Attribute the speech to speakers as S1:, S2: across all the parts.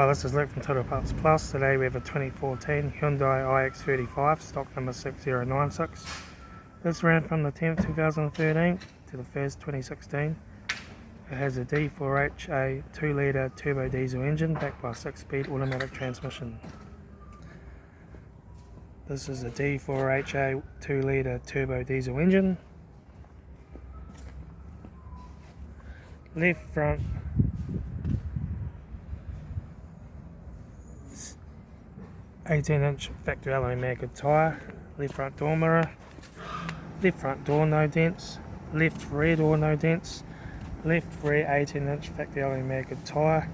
S1: Hi, this is Luke from Total Parts Plus. Today we have a 2014 Hyundai iX35, stock number 6096. This ran from the 10th 2013 to the 1st 2016. It has a D4HA 2-litre turbo diesel engine backed by a 6-speed automatic transmission. This is a D4HA 2-litre turbo diesel engine. Left front 18-inch factory alloy maggot tyre, left front door mirror, left front door no dents, left rear door no dents, left rear 18-inch factory alloy maggot tyre,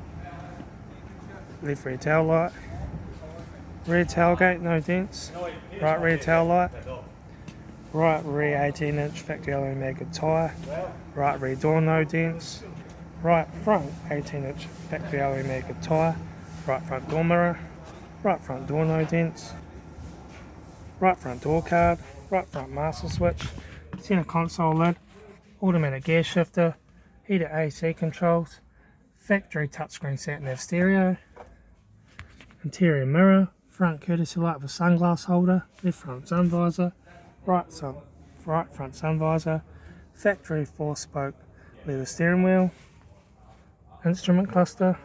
S1: left rear tail light, rear tailgate no dents, right rear tail light, right rear 18-inch factory alloy maggot tyre, right rear door no dents, right front 18-inch factory alloy maggot tyre, right front door mirror, right front door no dents, right front door card, right front master switch, centre console lid, automatic gear shifter, heated AC controls, factory touchscreen sat-nav stereo, interior mirror, front courtesy light with sunglass holder, left front sun visor, right front sun visor, factory 4-spoke leather steering wheel, instrument cluster,